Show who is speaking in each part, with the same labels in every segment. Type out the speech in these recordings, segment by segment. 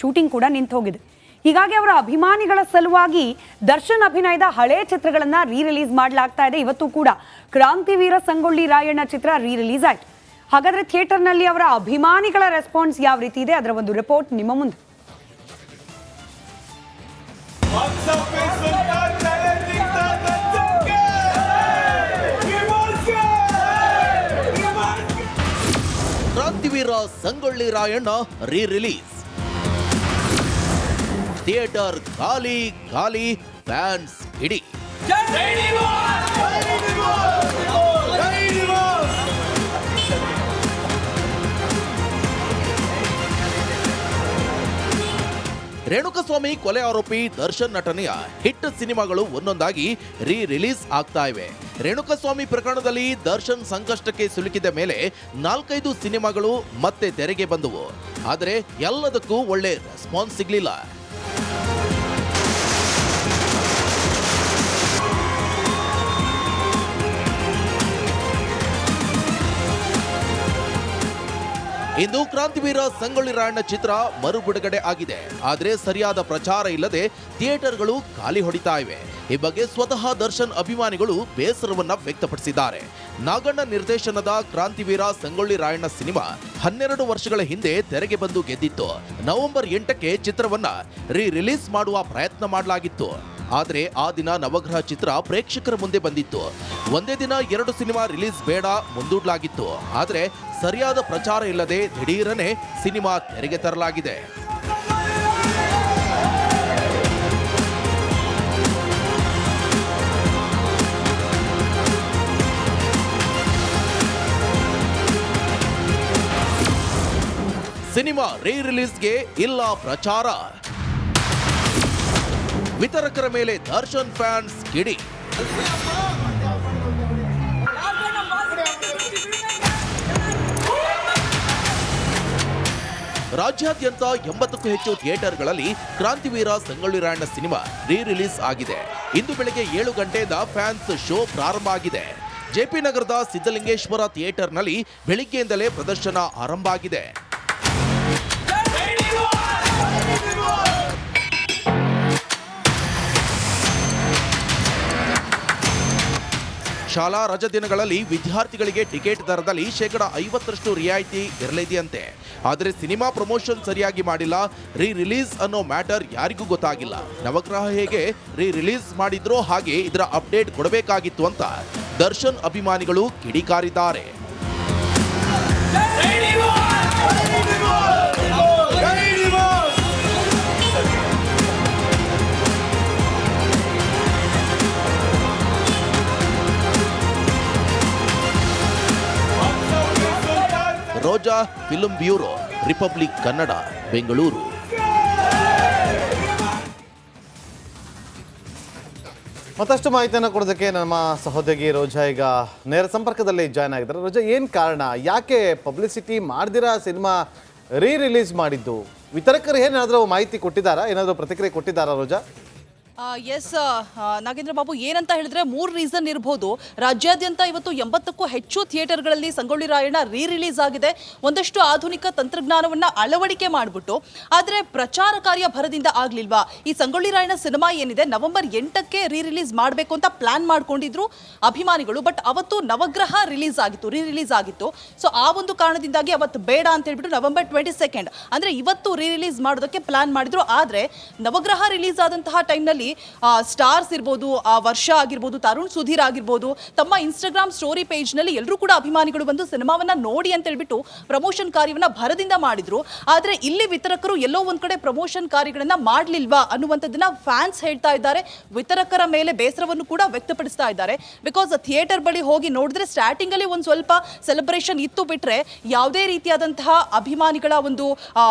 Speaker 1: Shooting ಕೂಡ ನಿಂತು ಹೋಗಿದೆ. ಹೀಗಾಗಿ ಅವರ ಅಭಿಮಾನಿಗಳ ಸಲುವಾಗಿ ದರ್ಶನ್ ಅಭಿನಯದ ಹಳೆ ಚಿತ್ರಗಳನ್ನ ರಿಲೀಸ್ ಮಾಡಲಾಗ್ತಾ ಇದೆ. ಇವತ್ತು ಕೂಡ ಕ್ರಾಂತಿವೀರ ಸಂಗೊಳ್ಳಿ ರಾಯಣ್ಣ ಚಿತ್ರ ರಿಲೀಸ್ ಆಯ್ತು. ಹಾಗಾದ್ರೆ ಥಿಯೇಟರ್ನಲ್ಲಿ ಅವರ ಅಭಿಮಾನಿಗಳ ರೆಸ್ಪಾನ್ಸ್ ಯಾವ ರೀತಿ ಇದೆ ಅದರ ಒಂದು ರಿಪೋರ್ಟ್ ನಿಮ್ಮ ಮುಂದೆ.
Speaker 2: ಕ್ರಾಂತಿವೀರ ಸಂಗೊಳ್ಳಿ ರಾಯಣ್ಣ ರಿಲೀಸ್. ಥಿಯೇಟರ್ ಖಾಲಿ ಖಾಲಿ, ಫ್ಯಾನ್ಸ್ ಇಡಿ. ರೇಣುಕಸ್ವಾಮಿ ಕೊಲೆ ಆರೋಪಿ ದರ್ಶನ್ ನಟನೆಯ ಹಿಟ್ ಸಿನಿಮಾಗಳು ಒಂದೊಂದಾಗಿ ರಿಲೀಸ್ ಆಗ್ತಾ ಇವೆ. ರೇಣುಕಸ್ವಾಮಿ ಪ್ರಕರಣದಲ್ಲಿ ದರ್ಶನ್ ಸಂಕಷ್ಟಕ್ಕೆ ಸಿಲುಕಿದ ಮೇಲೆ 4-5 ಸಿನಿಮಾಗಳು ಮತ್ತೆ ತೆರೆಗೆ ಬಂದವು. ಆದರೆ ಎಲ್ಲದಕ್ಕೂ ಒಳ್ಳೆ ರೆಸ್ಪಾನ್ಸ್ ಸಿಗ್ಲಿಲ್ಲ. ಇಂದು ಕ್ರಾಂತಿವೀರ ಸಂಗೊಳ್ಳಿ ರಾಯಣ್ಣ ಚಿತ್ರ ಮರು ಬಿಡುಗಡೆ ಆಗಿದೆ. ಆದರೆ ಸರಿಯಾದ ಪ್ರಚಾರ ಇಲ್ಲದೆ ಥಿಯೇಟರ್ಗಳು ಖಾಲಿ ಹೊಡಿತಾ ಇವೆ. ಈ ಬಗ್ಗೆ ಸ್ವತಃ ದರ್ಶನ್ ಅಭಿಮಾನಿಗಳು ಬೇಸರವನ್ನ ವ್ಯಕ್ತಪಡಿಸಿದ್ದಾರೆ. ನಾಗಣ್ಣ ನಿರ್ದೇಶನದ ಕ್ರಾಂತಿವೀರ ಸಂಗೊಳ್ಳಿ ರಾಯಣ್ಣ ಸಿನಿಮಾ 12 ವರ್ಷಗಳ ಹಿಂದೆ ತೆರೆಗೆ ಬಂದು ಗೆದ್ದಿತ್ತು. ನವೆಂಬರ್ 8ಕ್ಕೆ ಚಿತ್ರವನ್ನ ರಿಲೀಸ್ ಮಾಡುವ ಪ್ರಯತ್ನ ಮಾಡಲಾಗಿತ್ತು. ಆದರೆ ಆ ದಿನ ನವಗ್ರಹ ಚಿತ್ರ ಪ್ರೇಕ್ಷಕರ ಮುಂದೆ ಬಂದಿತ್ತು. ಒಂದೇ ದಿನ 2 ಸಿನಿಮಾ ರಿಲೀಸ್ ಬೇಡ ಮುಂದೂಡಲಾಗಿತ್ತು. ಆದರೆ ಸರಿಯಾದ ಪ್ರಚಾರ ಇಲ್ಲದೆ ದಿಢೀರನೆ ಸಿನಿಮಾ ತೆರೆಗೆ ತರಲಾಗಿದೆ. ಸಿನಿಮಾ ರಿಲೀಸ್ಗೆ ಇಲ್ಲ ಪ್ರಚಾರ. ವಿತರಕರ ಮೇಲೆ ದರ್ಶನ್ ಫ್ಯಾನ್ಸ್ ಕಿಡಿ. ರಾಜ್ಯಾದ್ಯಂತ 80ಕ್ಕೂ ಹೆಚ್ಚು ಥಿಯೇಟರ್ಗಳಲ್ಲಿ ಕ್ರಾಂತಿವೀರ ಸಂಗೊಳ್ಳಿ ರಾಯಣ್ಣ ಸಿನಿಮಾ ರಿಲೀಸ್ ಆಗಿದೆ. ಇಂದು ಬೆಳಗ್ಗೆ 7 ಗಂಟೆಯಿಂದ ಫ್ಯಾನ್ಸ್ ಶೋ ಪ್ರಾರಂಭ ಆಗಿದೆ. ಜೆಪಿ ನಗರದ ಸಿದ್ಧಲಿಂಗೇಶ್ವರ ಥಿಯೇಟರ್ನಲ್ಲಿ ಬೆಳಿಗ್ಗೆಯಿಂದಲೇ ಪ್ರದರ್ಶನ ಆರಂಭ ಆಗಿದೆ. ಶಾಲಾ ರಜಾ ದಿನಗಳಲ್ಲಿ ವಿದ್ಯಾರ್ಥಿಗಳಿಗೆ ಟಿಕೆಟ್ ದರದಲ್ಲಿ 50% ರಿಯಾಯಿತಿ ಇರಲಿದೆಯಂತೆ. ಆದರೆ ಸಿನಿಮಾ ಪ್ರಮೋಷನ್ ಸರಿಯಾಗಿ ಮಾಡಿಲ್ಲ. ರಿಲೀಸ್ ಅನ್ನೋ ಮ್ಯಾಟರ್ ಯಾರಿಗೂ ಗೊತ್ತಾಗಿಲ್ಲ. ನವಗ್ರಹ ಹೇಗೆ ರಿಲೀಸ್ ಮಾಡಿದ್ರೋ ಹಾಗೆ ಇದರ ಅಪ್ಡೇಟ್ ಕೊಡಬೇಕಾಗಿತ್ತು ಅಂತ ದರ್ಶನ್ ಅಭಿಮಾನಿಗಳು ಕಿಡಿಕಾರಿದ್ದಾರೆ. Roja film bureau, Republic Kannada, Bengaluru.
Speaker 3: ಮತ್ತಷ್ಟು ಮಾಹಿತಿಯನ್ನು ಕೊಡೋದಕ್ಕೆ ನಮ್ಮ ಸಹೋದರಿ ರೋಜಾ ಈಗ ನೇರ ಸಂಪರ್ಕದಲ್ಲಿ ಜಾಯ್ನ್ ಆಗಿದ್ದಾರೆ. ರೋಜಾ, ಏನು ಕಾರಣ, ಯಾಕೆ ಪಬ್ಲಿಸಿಟಿ ಮಾಡ್ದಿರಾ ಸಿನಿಮಾ ರಿಲೀಸ್ ಮಾಡಿದ್ದು? ವಿತರಕರು ಏನಾದರೂ ಮಾಹಿತಿ ಕೊಟ್ಟಿದ್ದಾರಾ, ಏನಾದರೂ ಪ್ರತಿಕ್ರಿಯೆ ಕೊಟ್ಟಿದ್ದಾರಾ ರೋಜಾ?
Speaker 4: ಎಸ್ ನಾಗೇಂದ್ರ ಬಾಬು, ಏನಂತ ಹೇಳಿದ್ರೆ 3 ರೀಸನ್ ಇರಬಹುದು. ರಾಜ್ಯಾದ್ಯಂತ ಇವತ್ತು 80ಕ್ಕೂ ಹೆಚ್ಚು ಥಿಯೇಟರ್ಗಳಲ್ಲಿ ಸಂಗೊಳ್ಳಿ ರಾಯಣ್ಣ ರಿಲೀಸ್ ಆಗಿದೆ. ಒಂದಷ್ಟು ಆಧುನಿಕ ತಂತ್ರಜ್ಞಾನವನ್ನ ಅಳವಡಿಕೆ ಮಾಡಿಬಿಟ್ಟು, ಆದರೆ ಪ್ರಚಾರ ಕಾರ್ಯ ಭರದಿಂದ ಆಗ್ಲಿಲ್ವಾ? ಈ ಸಂಗೊಳ್ಳಿ ರಾಯಣ್ಣ ಸಿನಿಮಾ ಏನಿದೆ ನವೆಂಬರ್ 8ಕ್ಕೆ ರಿಲೀಸ್ ಮಾಡಬೇಕು ಅಂತ ಪ್ಲಾನ್ ಮಾಡ್ಕೊಂಡಿದ್ರು ಅಭಿಮಾನಿಗಳು. ಬಟ್ ಅವತ್ತು ನವಗ್ರಹ ರಿಲೀಸ್ ಆಗಿತ್ತು. ಸೊ ಆ ಒಂದು ಕಾರಣದಿಂದಾಗಿ ಅವತ್ತು ಬೇಡ ಅಂತ ಹೇಳ್ಬಿಟ್ಟು ನವೆಂಬರ್ 22 ಅಂದ್ರೆ ಇವತ್ತು ರಿಲೀಸ್ ಮಾಡೋದಕ್ಕೆ ಪ್ಲಾನ್ ಮಾಡಿದ್ರು. ಆದ್ರೆ ನವಗ್ರಹ ರಿಲೀಸ್ ಆದಂತಹ ಟೈಮ್ನಲ್ಲಿ ಸ್ಟಾರ್ಸ್ ಇರ್ಬೋದು, ವರ್ಷ ಆಗಿರ್ಬೋದು, ತರುಣ್ ಸುಧೀರ್ ಆಗಿರ್ಬೋದು, ತಮ್ಮ ಇನ್ಸ್ಟಾಗ್ರಾಮ್ ಸ್ಟೋರಿ ಪೇಜ್ ನಲ್ಲಿ ಎಲ್ಲರೂ ಕೂಡ ಅಭಿಮಾನಿಗಳು ಬಂದು ಸಿನಿಮಾವನ್ನ ನೋಡಿ ಅಂತ ಹೇಳ್ಬಿಟ್ಟು ಪ್ರಮೋಷನ್ ಕಾರ್ಯವನ್ನ ಭರದಿಂದ ಮಾಡಿದ್ರು. ಆದ್ರೆ ಇಲ್ಲಿ ವಿತರಕರು ಎಲ್ಲೋ ಒಂದ್ ಕಡೆ ಪ್ರಮೋಷನ್ ಕಾರ್ಯಗಳನ್ನ ಮಾಡ್ಲಿಲ್ವಾ ಅನ್ನುವಂಥದ್ದನ್ನ ಫ್ಯಾನ್ಸ್ ಹೇಳ್ತಾ ಇದ್ದಾರೆ. ವಿತರಕರ ಮೇಲೆ ಬೇಸರವನ್ನು ಕೂಡ ವ್ಯಕ್ತಪಡಿಸ್ತಾ ಇದ್ದಾರೆ. ಬಿಕಾಸ್ ಥಿಯೇಟರ್ ಬಳಿ ಹೋಗಿ ನೋಡಿದ್ರೆ ಸ್ಟಾರ್ಟಿಂಗ್ ಅಲ್ಲಿ ಒಂದ್ ಸ್ವಲ್ಪ ಸೆಲೆಬ್ರೇಷನ್ ಇತ್ತು, ಬಿಟ್ರೆ ಯಾವುದೇ ರೀತಿಯಾದಂತಹ ಅಭಿಮಾನಿಗಳ ಒಂದು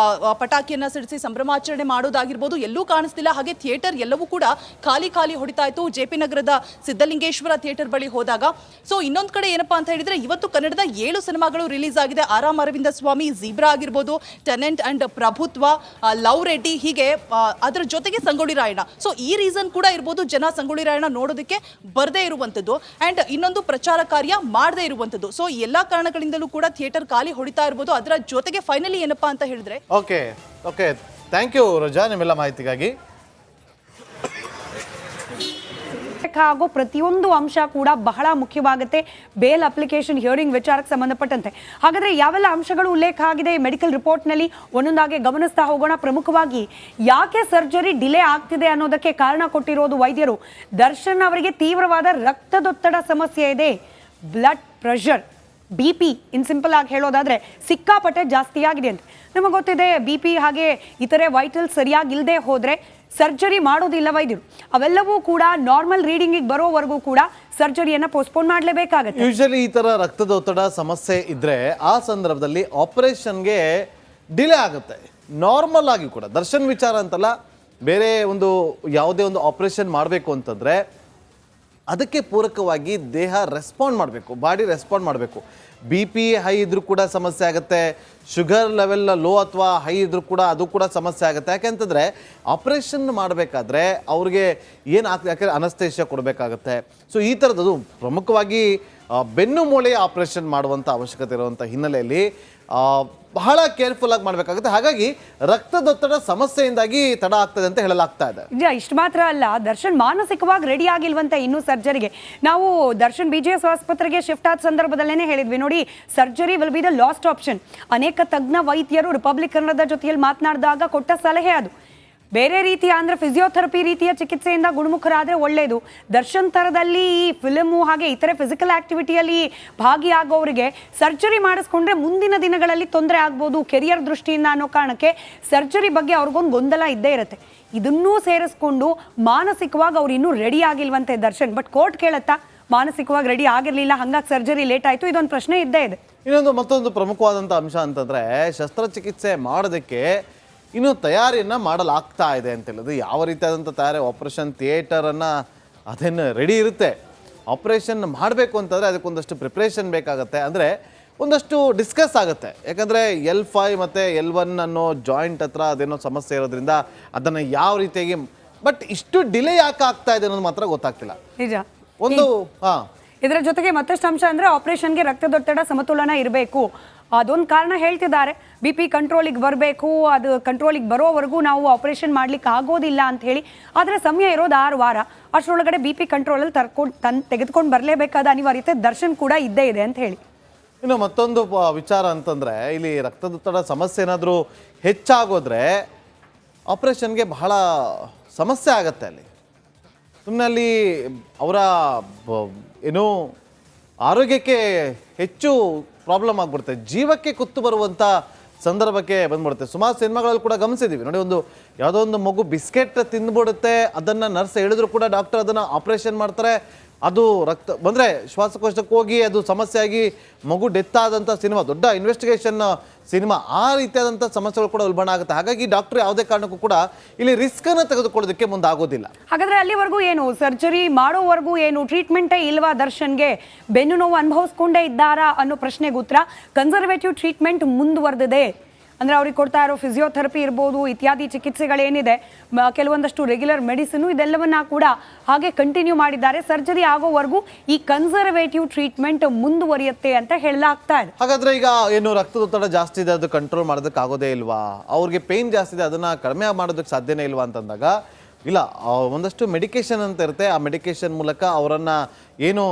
Speaker 4: ಪಟಾಕಿಯನ್ನ ಸಿಡಿಸಿ ಸಂಭ್ರಮಾಚರಣೆ ಮಾಡೋದಾಗಿರ್ಬೋದು ಎಲ್ಲೂ ಕಾಣಿಸ್ತಿಲ್ಲ. ಹಾಗೆ ಥಿಯೇಟರ್ ಎಲ್ಲವೂ ಕೂಡ ಖಾಲಿ ಹೊಡಿತಾ ಇತ್ತು. ಜೆಪಿ ನಗರದ ಸಿದ್ಧಲಿಂಗೇಶ್ವರ ಥಿಯೇಟರ್ ಬಳಿ ಹೋದಾಗ. ಸೊ ಇನ್ನೊಂದು ಕಡೆ ಏನಪ್ಪಾ ಅಂತ ಹೇಳಿದ್ರೆ, ಇವತ್ತು ಕನ್ನಡದ 7 ಸಿನಿಮಾಗಳು ರಿಲೀಸ್ ಆಗಿದೆ. ಆರಾಮ್ ಅರವಿಂದ ಸ್ವಾಮಿ, ಝೀಬ್ರಾ ಆಗಿರ್ಬೋದು, ಟೆನೆಂಟ್ ಅಂಡ್ ಪ್ರಭುತ್ವ, ಲವ್ ರೆಡ್ಡಿ, ಹೀಗೆ ಅದರ ಜೊತೆಗೆ ಸಂಗೊಳ್ಳಿ ರಾಯಣ್ಣ. ಸೊ ಈ ರೀಸನ್ ಕೂಡ ಇರ್ಬೋದು ಜನ ಸಂಗೊಳ್ಳಿ ರಾಯಣ್ಣ ನೋಡೋದಕ್ಕೆ ಬರದೇ ಇರುವಂತದ್ದು, ಅಂಡ್ ಇನ್ನೊಂದು ಪ್ರಚಾರ ಕಾರ್ಯ ಮಾಡದೇ ಇರುವಂತದ್ದು. ಸೊ ಎಲ್ಲಾ ಕಾರಣಗಳಿಂದಲೂ ಕೂಡ ಥಿಯೇಟರ್ ಖಾಲಿ ಹೊಡಿತಾ ಇರ್ಬೋದು. ಅದರ ಜೊತೆಗೆ ಫೈನಲಿ ಏನಪ್ಪಾ ಅಂತ ಹೇಳಿದ್ರೆ
Speaker 3: ಓಕೆ ಥ್ಯಾಂಕ್ ಯು ರೋಜಾ ನಿಮ್ಮೆಲ್ಲ ಮಾಹಿತಿಗಾಗಿ.
Speaker 1: ಹಾಗೂ ಪ್ರತಿಯೊಂದು ಅಂಶ ಕೂಡ ಬಹಳ ಮುಖ್ಯವಾಗುತ್ತೆ ಬೇಲ್ ಅಪ್ಲಿಕೇಶನ್ ಹಿಯರಿಂಗ್ ವಿಚಾರಕ್ಕೆ ಸಂಬಂಧಪಟ್ಟಂತೆ. ಹಾಗಾದ್ರೆ ಯಾವೆಲ್ಲ ಅಂಶಗಳು ಉಲ್ಲೇಖ ಆಗಿದೆ ಮೆಡಿಕಲ್ ರಿಪೋರ್ಟ್ನಲ್ಲಿ ಒಂದೊಂದಾಗಿ ಗಮನಿಸ್ತಾ ಹೋಗೋಣ. ಪ್ರಮುಖವಾಗಿ ಯಾಕೆ ಸರ್ಜರಿ ಡಿಲೇ ಆಗ್ತಿದೆ ಅನ್ನೋದಕ್ಕೆ ಕಾರಣ ಕೊಟ್ಟಿರೋದು ವೈದ್ಯರು. ದರ್ಶನ್ ಅವರಿಗೆ ತೀವ್ರವಾದ ರಕ್ತದೊತ್ತಡ ಸಮಸ್ಯೆ ಇದೆ, blood pressure BP in simple ಆಗಿ ಹೇಳೋದಾದ್ರೆ ಸಿಕ್ಕಾಪಟ್ಟೆ ಜಾಸ್ತಿ ಆಗಿದೆ ಅಂತ. ನಮಗೆ ಗೊತ್ತಿದೆ BP ಹಾಗೆ ಇತರೆ ವೈಟಲ್ ಸರಿಯಾಗಿ ಇಲ್ಲದೆ ಹೋದ್ರೆ ಸರ್ಜರಿ ಮಾಡೋದಿಲ್ಲ ವೈದ್ಯರು. ಅವೆಲ್ಲವೂ ಕೂಡ ನಾರ್ಮಲ್ ರೀಡಿಂಗಿಗೆ ಬರೋವರೆಗೂ ಕೂಡ ಸರ್ಜರಿಯನ್ನು ಪೋಸ್ಟ್ಪೋನ್ ಮಾಡಲೇಬೇಕಾಗುತ್ತೆ.
Speaker 3: ಯೂಶಲಿ ಈ ಥರ ರಕ್ತದೊತ್ತಡ ಸಮಸ್ಯೆ ಇದ್ದರೆ ಆ ಸಂದರ್ಭದಲ್ಲಿ ಆಪರೇಷನ್ಗೆ ಡಿಲೇ ಆಗುತ್ತೆ. ನಾರ್ಮಲ್ ಆಗಿ ಕೂಡ ದರ್ಶನ್ ವಿಚಾರ ಅಂತಲ್ಲ, ಬೇರೆ ಒಂದು ಯಾವುದೇ ಒಂದು ಆಪರೇಷನ್ ಮಾಡಬೇಕು ಅಂತಂದರೆ ಅದಕ್ಕೆ ಪೂರಕವಾಗಿ ದೇಹ ರೆಸ್ಪಾಂಡ್ ಮಾಡಬೇಕು, ಬಾಡಿ ರೆಸ್ಪಾಂಡ್ ಮಾಡಬೇಕು. BP ಹೈ ಇದ್ರೂ ಕೂಡ ಸಮಸ್ಯೆ ಆಗುತ್ತೆ, ಶುಗರ್ ಲೆವೆಲ್ ಲೋ ಅಥವಾ ಹೈ ಇದ್ರೂ ಕೂಡ ಅದು ಕೂಡ ಸಮಸ್ಯೆ ಆಗುತ್ತೆ. ಯಾಕೆಂತಂದರೆ ಆಪ್ರೇಷನ್ ಮಾಡಬೇಕಾದ್ರೆ ಅವ್ರಿಗೆ ಏನಾಗ್ತದೆ, ಯಾಕೆಂದರೆ ಅನಸ್ತೇಷಿಯಾ ಕೊಡಬೇಕಾಗತ್ತೆ. ಸೊ ಈ ಥರದ್ದು ಪ್ರಮುಖವಾಗಿ ಬೆನ್ನು ಮೂಳೆಯ ಆಪ್ರೇಷನ್ ಮಾಡುವಂಥ ಅವಶ್ಯಕತೆ ಇರುವಂಥ ಹಿನ್ನೆಲೆಯಲ್ಲಿ ಬಹಳ ಕೇರ್ಫುಲ್ ಆಗಿ ಮಾಡಬೇಕಾಗುತ್ತೆ. ಹಾಗಾಗಿ ರಕ್ತದೊತ್ತಡ ಸಮಸ್ಯೆಯಿಂದಾಗಿ ತಡ ಆಗ್ತದೆ ಅಂತ ಹೇಳಲಾಗ್ತಾ ಇದೆ.
Speaker 1: ಇಷ್ಟು ಮಾತ್ರ ಅಲ್ಲ, ದರ್ಶನ್ ಮಾನಸಿಕವಾಗಿ ರೆಡಿ ಆಗಿಲ್ವಂತೆ ಇನ್ನೂ ಸರ್ಜರಿಗೆ. ನಾವು ದರ್ಶನ್ BGS ಆಸ್ಪತ್ರೆಗೆ ಶಿಫ್ಟ್ ಆದ ಸಂದರ್ಭದಲ್ಲೇನೆ ಹೇಳಿದ್ವಿ ನೋಡಿ, surgery will be the last option. ಅನೇಕ ತಜ್ಞ ವೈದ್ಯರು ರಿಪಬ್ಲಿಕ್ ಕನ್ನಡದ ಜೊತೆಯಲ್ಲಿ ಮಾತನಾಡಿದಾಗ ಕೊಟ್ಟ ಸಲಹೆ ಅದು. ಬೇರೆ ರೀತಿಯ ಅಂದರೆ ಫಿಸಿಯೋಥೆರಪಿ ರೀತಿಯ ಚಿಕಿತ್ಸೆಯಿಂದ ಗುಣಮುಖರಾದರೆ ಒಳ್ಳೆಯದು. ದರ್ಶನ್ ಥರದಲ್ಲಿ ಈ ಫಿಲಮು ಹಾಗೆ ಇತರೆ ಫಿಸಿಕಲ್ ಆ್ಯಕ್ಟಿವಿಟಿಯಲ್ಲಿ ಭಾಗಿಯಾಗೋರಿಗೆ ಸರ್ಜರಿ ಮಾಡಿಸ್ಕೊಂಡ್ರೆ ಮುಂದಿನ ದಿನಗಳಲ್ಲಿ ತೊಂದರೆ ಆಗ್ಬೋದು ಕೆರಿಯರ್ ದೃಷ್ಟಿಯಿಂದ ಅನ್ನೋ ಕಾರಣಕ್ಕೆ ಸರ್ಜರಿ ಬಗ್ಗೆ ಅವ್ರಿಗೊಂದು ಗೊಂದಲ ಇದ್ದೇ ಇರುತ್ತೆ. ಇದನ್ನೂ ಸೇರಿಸ್ಕೊಂಡು ಮಾನಸಿಕವಾಗಿ ಅವ್ರು ಇನ್ನೂ ರೆಡಿ ಆಗಿಲ್ವಂತೆ ದರ್ಶನ್. ಬಟ್ ಕೋರ್ಟ್ ಕೇಳುತ್ತಾ ಮಾನಸಿಕವಾಗಿ ರೆಡಿ ಆಗಿರಲಿಲ್ಲ, ಹಂಗಾಗಿ ಸರ್ಜರಿ ಲೇಟ್ ಆಯಿತು, ಇದೊಂದು ಪ್ರಶ್ನೆ ಇದ್ದೇ ಇದೆ.
Speaker 3: ಮತ್ತೊಂದು ಪ್ರಮುಖವಾದಂಥ ಅಂಶ ಅಂತಂದರೆ ಶಸ್ತ್ರಚಿಕಿತ್ಸೆ ಮಾಡೋದಕ್ಕೆ ಇನ್ನೂ ತಯಾರಿಯನ್ನು ಮಾಡಲಾಗ್ತಾ ಇದೆ ಅಂತ ಹೇಳೋದು. ಯಾವ ರೀತಿಯಾದಂಥ ತಯಾರಿ, ಆಪ್ರೇಷನ್ ಥಿಯೇಟರನ್ನು ಅದೇನು ರೆಡಿ ಇರುತ್ತೆ. ಆಪ್ರೇಷನ್ ಮಾಡಬೇಕು ಅಂತಂದರೆ ಅದಕ್ಕೊಂದಷ್ಟು ಪ್ರಿಪ್ರೇಷನ್ ಬೇಕಾಗುತ್ತೆ, ಅಂದರೆ ಒಂದಷ್ಟು ಡಿಸ್ಕಸ್ ಆಗುತ್ತೆ. ಯಾಕಂದರೆ L5 ಮತ್ತು L1 ಅನ್ನೋ ಜಾಯಿಂಟ್ ಹತ್ರ ಅದೇನೋ ಸಮಸ್ಯೆ ಇರೋದ್ರಿಂದ ಅದನ್ನು ಯಾವ ರೀತಿಯಾಗಿ, ಬಟ್ ಇಷ್ಟು ಡಿಲೇ ಯಾಕೆ ಆಗ್ತಾ ಇದೆ ಅನ್ನೋದು ಮಾತ್ರ ಗೊತ್ತಾಗ್ತಿಲ್ಲ.
Speaker 1: ನಿಜ.
Speaker 3: ಒಂದು
Speaker 1: ಇದರ ಜೊತೆಗೆ ಮತ್ತಷ್ಟು ಅಂಶ ಅಂದರೆ ಆಪರೇಷನ್ಗೆ ರಕ್ತದೊತ್ತಡ ಸಮತೋಲನ ಇರಬೇಕು, ಅದೊಂದು ಕಾರಣ ಹೇಳ್ತಿದ್ದಾರೆ. BP ಕಂಟ್ರೋಲಿಗೆ ಬರಬೇಕು, ಅದು ಕಂಟ್ರೋಲಿಗೆ ಬರೋವರೆಗೂ ನಾವು ಆಪರೇಷನ್ ಮಾಡ್ಲಿಕ್ಕೆ ಆಗೋದಿಲ್ಲ ಅಂತ ಹೇಳಿ. ಆದರೆ ಸಮಯ ಇರೋದು 6 ವಾರ, ಅಷ್ಟರೊಳಗಡೆ BP ಕಂಟ್ರೋಲಲ್ಲಿ ತೆಗೆದುಕೊಂಡು ಬರಲೇಬೇಕಾದ ಅನಿವಾರ್ಯತೆ ದರ್ಶನ್ ಕೂಡ ಇದ್ದೇ ಇದೆ ಅಂತ ಹೇಳಿ.
Speaker 3: ಇನ್ನು ಮತ್ತೊಂದು ವಿಚಾರ ಅಂತಂದರೆ, ಇಲ್ಲಿ ರಕ್ತದೊತ್ತಡ ಸಮಸ್ಯೆ ಏನಾದರೂ ಹೆಚ್ಚಾಗೋದ್ರೆ ಆಪರೇಷನ್ಗೆ ಬಹಳ ಸಮಸ್ಯೆ ಆಗತ್ತೆ. ಅಲ್ಲಿ ಸುಮ್ಮನೆ ಅಲ್ಲಿ ಅವರ ಏನು ಆರೋಗ್ಯಕ್ಕೆ ಹೆಚ್ಚು ಪ್ರಾಬ್ಲಮ್ ಆಗಿಬಿಡುತ್ತೆ, ಜೀವಕ್ಕೆ ಕುತ್ತು ಬರುವಂಥ ಸಂದರ್ಭಕ್ಕೆ ಬಂದ್ಬಿಡುತ್ತೆ. ಸುಮಾರು ಸಿನಿಮಾಗಳಲ್ಲಿ ಕೂಡ ಗಮನಿಸಿದ್ದೀವಿ ನೋಡಿ, ಯಾವುದೋ ಒಂದು ಮಗು ಬಿಸ್ಕೆಟ್ ತಿಂದ್ಬಿಡುತ್ತೆ, ಅದನ್ನು ನರ್ಸ್ ಹೇಳಿದ್ರು ಕೂಡ ಡಾಕ್ಟರ್ ಅದನ್ನು ಆಪ್ರೇಷನ್ ಮಾಡ್ತಾರೆ. ಅದು ರಕ್ತ ಬಂದರೆ ಶ್ವಾಸಕೋಶಕ್ಕೆ ಹೋಗಿ ಅದು ಸಮಸ್ಯೆ ಆಗಿ ಮಗು ಡೆತ್ ಆದಂಥ ಸಿನಿಮಾ, ದೊಡ್ಡ ಇನ್ವೆಸ್ಟಿಗೇಷನ್ ಸಿನಿಮಾ, ಆ ರೀತಿಯಾದಂಥ ಸಮಸ್ಯೆಗಳು ಕೂಡ ಉಲ್ಬಣ ಆಗುತ್ತೆ. ಹಾಗಾಗಿ ಡಾಕ್ಟರ್ ಯಾವುದೇ ಕಾರಣಕ್ಕೂ ಕೂಡ ಇಲ್ಲಿ ರಿಸ್ಕನ್ನು ತೆಗೆದುಕೊಳ್ಳೋದಕ್ಕೆ ಮುಂದಾಗೋದಿಲ್ಲ.
Speaker 1: ಹಾಗಾದರೆ ಅಲ್ಲಿವರೆಗೂ ಏನು ಸರ್ಜರಿ ಮಾಡೋವರೆಗೂ ಏನು ಟ್ರೀಟ್ಮೆಂಟೇ ಇಲ್ವಾ ದರ್ಶನ್ಗೆ? ಬೆನ್ನು ನೋವು ಅನುಭವಿಸ್ಕೊಂಡೇ ಇದ್ದಾರಾ ಅನ್ನೋ ಪ್ರಶ್ನೆಗೆ ಉತ್ತರ, ಕನ್ಸರ್ವೇಟಿವ್ ಟ್ರೀಟ್ಮೆಂಟ್ ಮುಂದುವರೆದಿದೆ. ಅಂದರೆ ಅವ್ರಿಗೆ ಕೊಡ್ತಾ ಇರೋ ಫಿಸಿಯೋಥೆರಪಿ ಇರ್ಬೋದು, ಇತ್ಯಾದಿ ಚಿಕಿತ್ಸೆಗಳೇನಿದೆ, ಕೆಲವೊಂದಷ್ಟು ರೆಗ್ಯುಲರ್ ಮೆಡಿಸಿನು, ಇದೆಲ್ಲವನ್ನ ಕೂಡ ಹಾಗೆ ಕಂಟಿನ್ಯೂ ಮಾಡಿದ್ದಾರೆ. ಸರ್ಜರಿ ಆಗೋವರೆಗೂ ಈ ಕನ್ಸರ್ವೇಟಿವ್ ಟ್ರೀಟ್ಮೆಂಟ್ ಮುಂದುವರಿಯುತ್ತೆ ಅಂತ ಹೇಳಲಾಗ್ತಾ ಇದೆ.
Speaker 3: ಹಾಗಾದ್ರೆ ಈಗ ಏನು ರಕ್ತದೊತ್ತಡ ಜಾಸ್ತಿ ಇದೆ, ಅದು ಕಂಟ್ರೋಲ್ ಮಾಡೋದಕ್ಕೆ ಆಗೋದೇ ಇಲ್ವಾ? ಅವ್ರಿಗೆ ಪೇಯ್ನ್ ಜಾಸ್ತಿ ಇದೆ, ಅದನ್ನು ಕಡಿಮೆ ಮಾಡೋದಕ್ಕೆ ಸಾಧ್ಯನೇ ಇಲ್ವಾ ಅಂತಂದಾಗ, ಇಲ್ಲ, ಒಂದಷ್ಟು ಮೆಡಿಕೇಶನ್ ಅಂತ ಇರುತ್ತೆ. ಆ ಮೆಡಿಕೇಶನ್ ಮೂಲಕ ಅವರನ್ನು ಏನು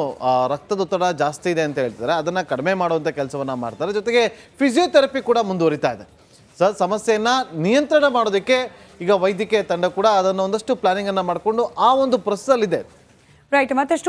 Speaker 3: ರಕ್ತದೊತ್ತಡ ಜಾಸ್ತಿ ಇದೆ ಅಂತ ಹೇಳ್ತಾರೆ ಅದನ್ನು ಕಡಿಮೆ ಮಾಡುವಂಥ ಕೆಲಸವನ್ನು ಮಾಡ್ತಾರೆ. ಜೊತೆಗೆ ಫಿಸಿಯೋಥೆರಪಿ ಕೂಡ ಮುಂದುವರಿತಾ ಇದೆ. ಸಮಸ್ಯೆಯನ್ನು ನಿಯಂತ್ರಣ ಮಾಡೋದಕ್ಕೆ ಈಗ ವೈದ್ಯಕೀಯ ತಂಡ ಕೂಡ ಅದನ್ನು ಒಂದಷ್ಟು ಪ್ಲಾನಿಂಗನ್ನು ಮಾಡಿಕೊಂಡು ಆ ಒಂದು ಪ್ರೊಸೆಸಲ್ಲಿದೆ.
Speaker 1: ರೈಟ್. ಮತ್ತಷ್ಟು